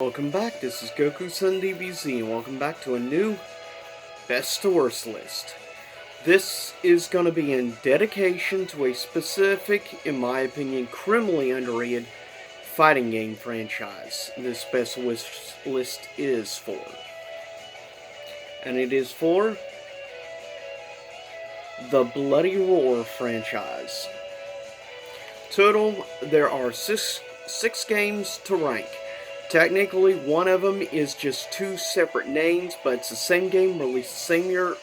Welcome back, this is Goku Sun DBZ, and welcome back to a new Best to Worst list. This is going to be in dedication to a specific, in my opinion, criminally underrated fighting game franchise this Best list is for. And it is for the Bloody Roar franchise. Total, there are six games to rank. Technically, one of them is just two separate names, but it's the same game, released the same year,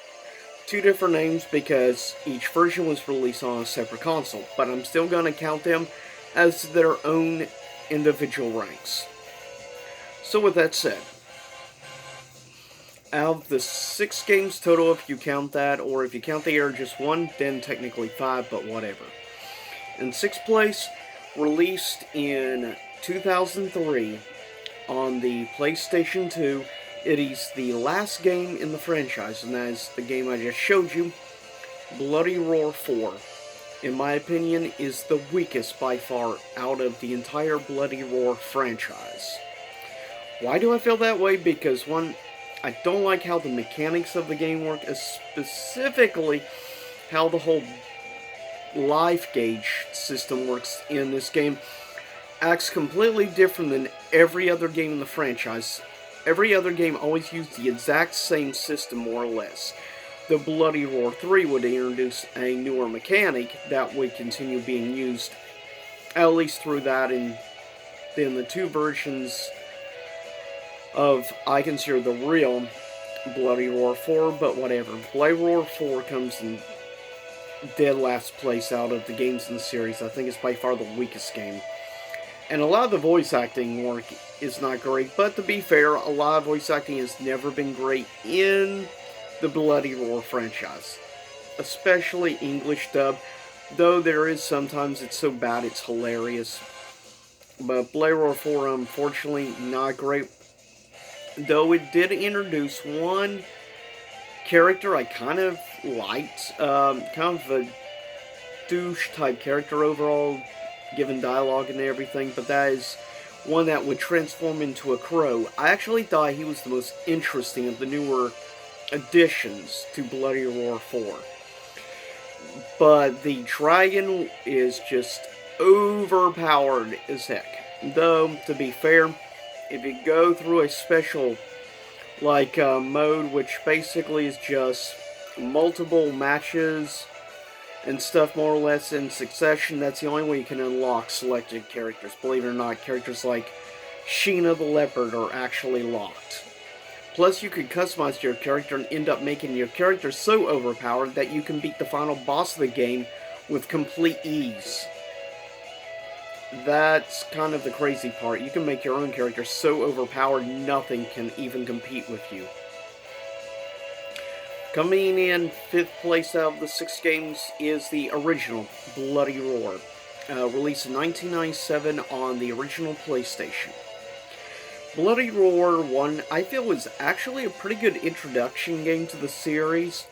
two different names because each version was released on a separate console. But I'm still going to count them as their own individual ranks. So with that said, out of the 6 games total, if you count that, or if you count the air just one, then technically 5, but whatever. In 6th place, released in 2003, on the PlayStation 2, it is the last game in the franchise, and that is the game I just showed you, Bloody Roar 4. In my opinion, is the weakest by far out of the entire Bloody Roar franchise. Why do I feel that way? Because one, I don't like how the mechanics of the game work, specifically how the whole life gauge system works in this game. Acts completely different than every other game in the franchise. Every other game always used the exact same system, more or less. The Bloody Roar 3 would introduce a newer mechanic that would continue being used, at least through that, and then the two versions of, I consider the real Bloody Roar 4, but whatever. Bloody Roar 4 comes in dead last place out of the games in the series. I think it's by far the weakest game. And a lot of the voice acting work is not great, but to be fair, a lot of voice acting has never been great in the Bloody Roar franchise. Especially English dub, though there is sometimes it's so bad it's hilarious. But Bloody Roar 4, unfortunately, not great. Though it did introduce one character I kind of liked, kind of a douche type character overall, given dialogue and everything, but that is one that would transform into a crow. I actually thought he was the most interesting of the newer additions to Bloody Roar 4. But the dragon is just overpowered as heck. Though, to be fair, if you go through a special mode, which basically is just multiple matches and stuff more or less in succession, that's the only way you can unlock selected characters. Believe it or not, characters like Sheena the Leopard are actually locked. Plus, you can customize your character and end up making your character so overpowered that you can beat the final boss of the game with complete ease. That's kind of the crazy part. You can make your own character so overpowered nothing can even compete with you. Coming in 5th place out of the 6 games is the original Bloody Roar, released in 1997 on the original PlayStation. Bloody Roar 1, I feel, was actually a pretty good introduction game to the series.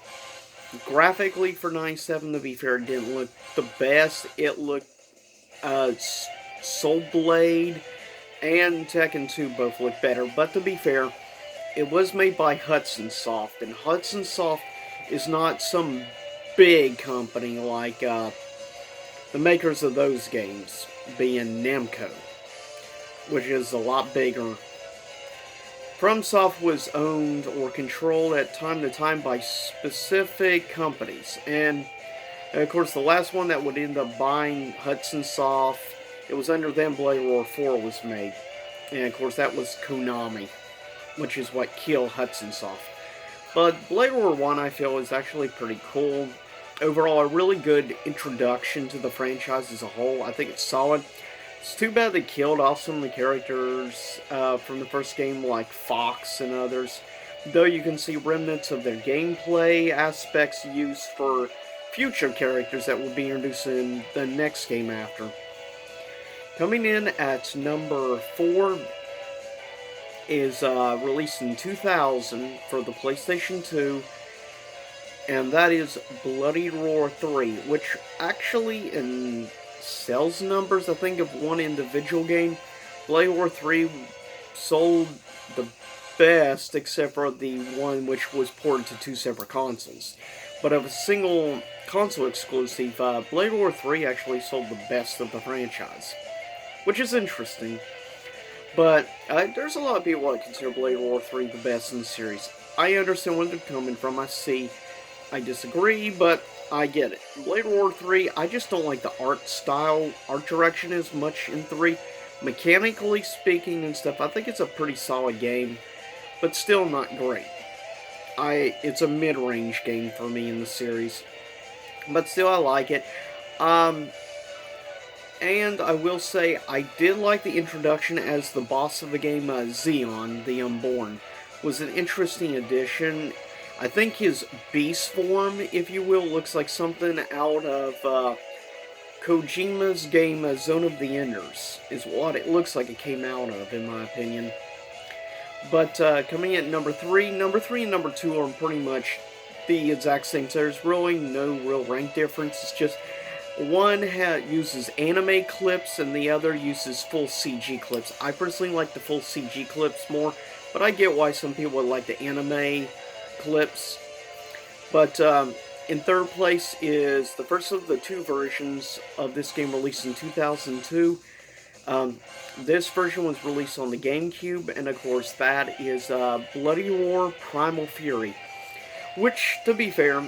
Graphically, for 97, to be fair, it didn't look the best. It looked, Soul Blade and Tekken 2 both looked better, but to be fair, it was made by Hudson Soft, and Hudson Soft is not some big company like the makers of those games, being Namco, which is a lot bigger. FromSoft was owned or controlled at time to time by specific companies, and of course the last one that would end up buying Hudson Soft, it was under them Bloody Roar 4 was made, and of course that was Konami, which is what killed Hudson Soft. But Bloody Roar 1, I feel, is actually pretty cool. Overall, a really good introduction to the franchise as a whole. I think it's solid. It's too bad they killed off some of the characters from the first game, like Fox and others. Though you can see remnants of their gameplay aspects used for future characters that will be introduced in the next game after. Coming in at number 4 is released in 2000 for the PlayStation 2, and that is Bloody Roar 3, which actually in sales numbers, I think, of one individual game, Bloody Roar 3 sold the best, except for the one which was ported to two separate consoles. But of a single console exclusive, Blade War 3 actually sold the best of the franchise, which is interesting. But there's a lot of people that consider Blade War 3 the best in the series. I understand where they're coming from. I disagree, but I get it. Blade War 3, I just don't like the art style, art direction as much in 3. Mechanically speaking and stuff, I think it's a pretty solid game, but still not great. It's a mid-range game for me in the series, but still I like it. And I will say, I did like the introduction as the boss of the game, Xeon, the Unborn. Was an interesting addition. I think his beast form, if you will, looks like something out of Kojima's game Zone of the Enders, is what it looks like it came out of, in my opinion. But coming in at number 3 and number 2 are pretty much the exact same. So there's really no real rank difference. It's just one uses anime clips and the other uses full CG clips. I personally like the full CG clips more, but I get why some people would like the anime clips. But in third place is the first of the two versions of this game released in 2002. This version was released on the GameCube, and of course that is Bloody Roar Primal Fury. Which, to be fair,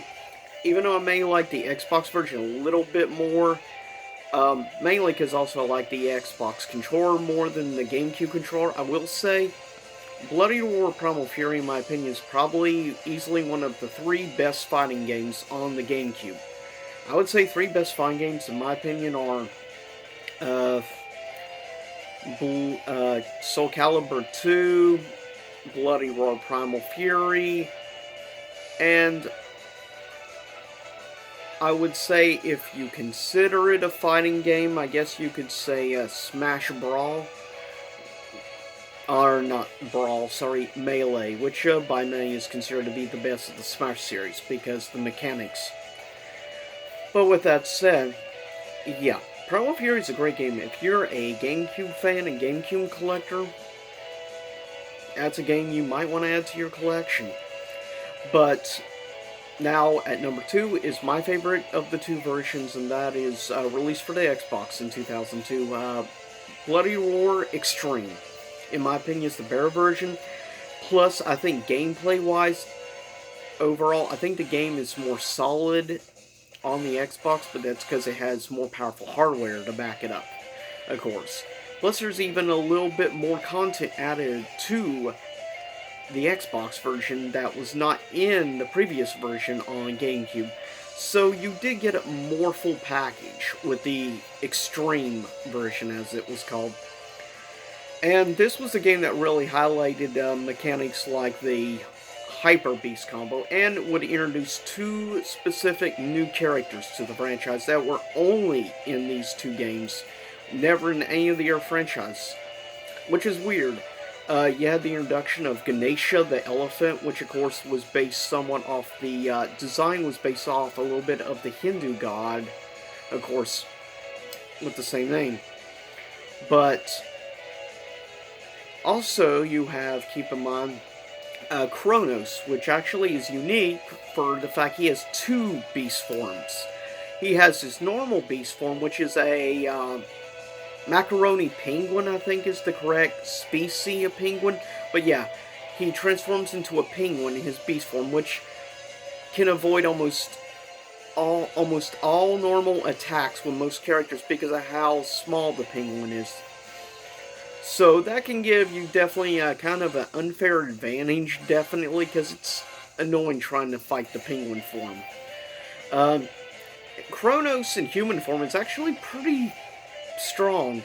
even though I may like the Xbox version a little bit more, mainly because also I like the Xbox controller more than the GameCube controller, I will say Bloody Roar Primal Fury, in my opinion, is probably easily one of the 3 best fighting games on the GameCube. I would say 3 best fighting games, in my opinion, are Soul Calibur 2, Bloody Roar Primal Fury, and I would say, if you consider it a fighting game, I guess you could say Smash Brawl. Or not Brawl, sorry, Melee, which by many is considered to be the best of the Smash series because the mechanics. But with that said, yeah, Primal Fury is a great game. If you're a GameCube fan and GameCube collector, that's a game you might want to add to your collection. But now, at number 2 is my favorite of the 2 versions, and that is released for the Xbox in 2002, Bloody Roar Extreme. In my opinion, is the better version. Plus, I think gameplay-wise, overall, I think the game is more solid on the Xbox, but that's because it has more powerful hardware to back it up, of course. Plus, there's even a little bit more content added to the Xbox version that was not in the previous version on GameCube. So you did get a more full package with the Extreme version, as it was called. And this was a game that really highlighted mechanics like the Hyper Beast combo, and would introduce 2 specific new characters to the franchise that were only in these 2 games, never in any of the other franchise, which is weird. You had the introduction of Ganesha the elephant, which of course was based somewhat off the design was based off a little bit of the Hindu god, of course, with the same name. But also you have, keep in mind, Kronos, which actually is unique for the fact he has 2 beast forms. He has his normal beast form, which is a macaroni penguin, I think is the correct species of penguin. But yeah, he transforms into a penguin in his beast form, which can avoid almost all normal attacks with most characters because of how small the penguin is. So that can give you definitely kind of an unfair advantage, definitely, because it's annoying trying to fight the penguin form. Kronos in human form is actually pretty strong.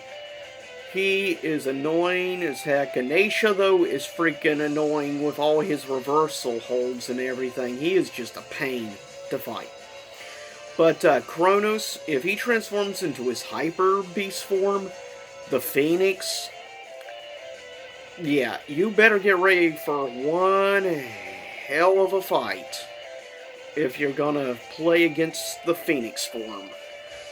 He is annoying as heck. Ganesha, though, is freaking annoying with all his reversal holds and everything. He is just a pain to fight. But Kronos, if he transforms into his Hyper Beast form, the Phoenix, yeah, you better get ready for one hell of a fight if you're gonna play against the Phoenix form.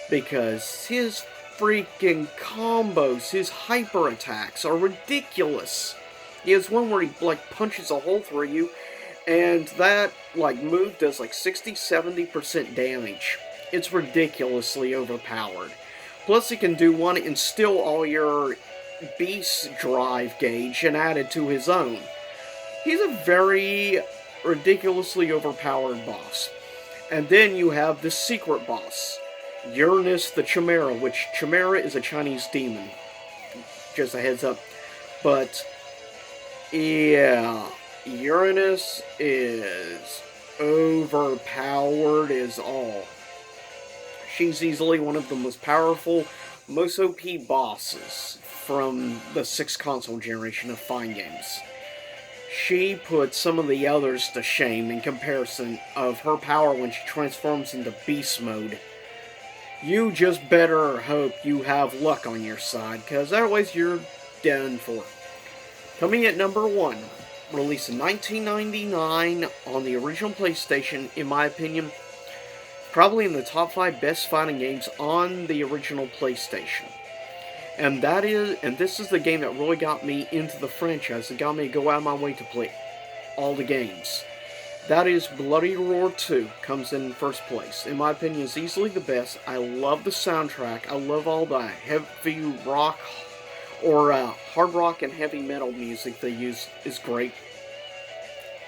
Because his freaking combos, his hyper attacks are ridiculous. He has one where he like punches a hole through you, and that like move does like 60-70% damage. It's ridiculously overpowered. Plus, he can do one and steal all your beast drive gauge and add it to his own. He's a very ridiculously overpowered boss. And then you have the secret boss, Uranus the Chimera, which Chimera is a Chinese demon. Just a heads up. But, yeah, Uranus is overpowered as all. She's easily one of the most powerful, most OP bosses from the 6th console generation of fighting games. She put some of the others to shame in comparison of her power when she transforms into beast mode. You just better hope you have luck on your side, because otherwise you're done for. Coming at number 1, released in 1999 on the original PlayStation, in my opinion, probably in the top 5 best fighting games on the original PlayStation. And this is the game that really got me into the franchise. It got me to go out of my way to play all the games. That is Bloody Roar 2, comes in first place. In my opinion, it's easily the best. I love the soundtrack. I love all the heavy rock, or hard rock and heavy metal music they use is great.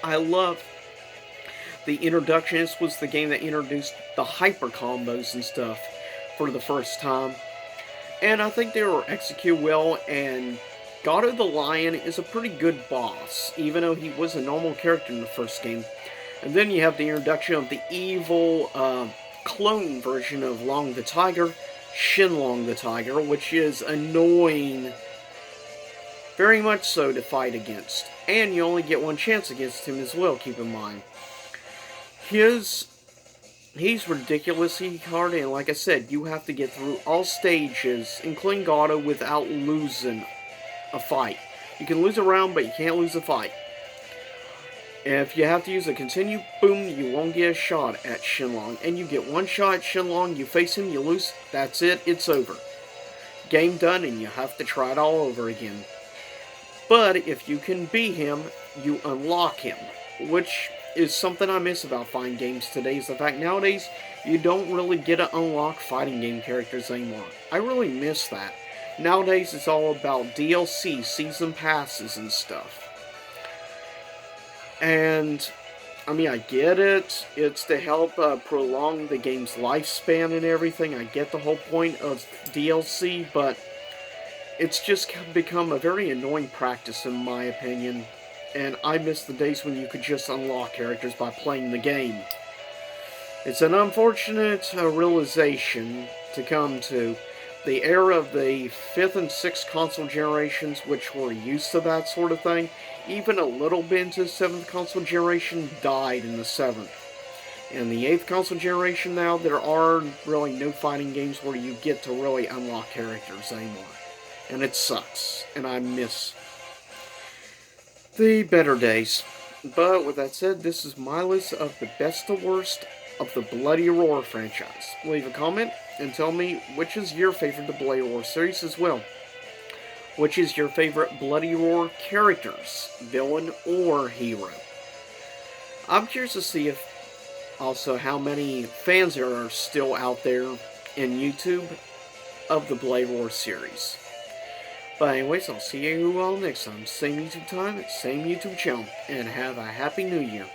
I love the introduction. This was the game that introduced the hyper combos and stuff for the first time. And I think they were executed well, and Gato the Lion is a pretty good boss, even though he was a normal character in the first game. And then you have the introduction of the evil clone version of Long the Tiger, Shenlong the Tiger, which is annoying, very much so, to fight against. And you only get one chance against him as well, keep in mind. He's ridiculously hard, and like I said, you have to get through all stages, including Gato, without losing a fight. You can lose a round, but you can't lose a fight. And if you have to use a continue boom, you won't get a shot at Shenlong. And you get one shot at Shenlong, you face him, you lose, that's it, it's over. Game done, and you have to try it all over again. But if you can beat him, you unlock him, which is something I miss about fighting games today, is the fact nowadays you don't really get to unlock fighting game characters anymore. I really miss that. Nowadays it's all about DLC, season passes and stuff. And, I mean, I get it. It's to help prolong the game's lifespan and everything. I get the whole point of DLC, but it's just become a very annoying practice in my opinion. And I miss the days when you could just unlock characters by playing the game. It's an unfortunate realization to come to. The era of the 5th and 6th console generations, which were used to that sort of thing, even a little bit into the 7th console generation, died in the 7th. In the 8th console generation now, there are really no fighting games where you get to really unlock characters anymore. And it sucks. And I miss the better days. But with that said, this is my list of the best to worst of the Bloody Roar franchise. Leave a comment and tell me which is your favorite the Bloody Roar series as well. Which is your favorite Bloody Roar characters, villain or hero? I'm curious to see if also how many fans there are still out there in YouTube of the Bloody Roar series. But anyways, I'll see you all next time. Same YouTube time, same YouTube channel, and have a Happy New Year.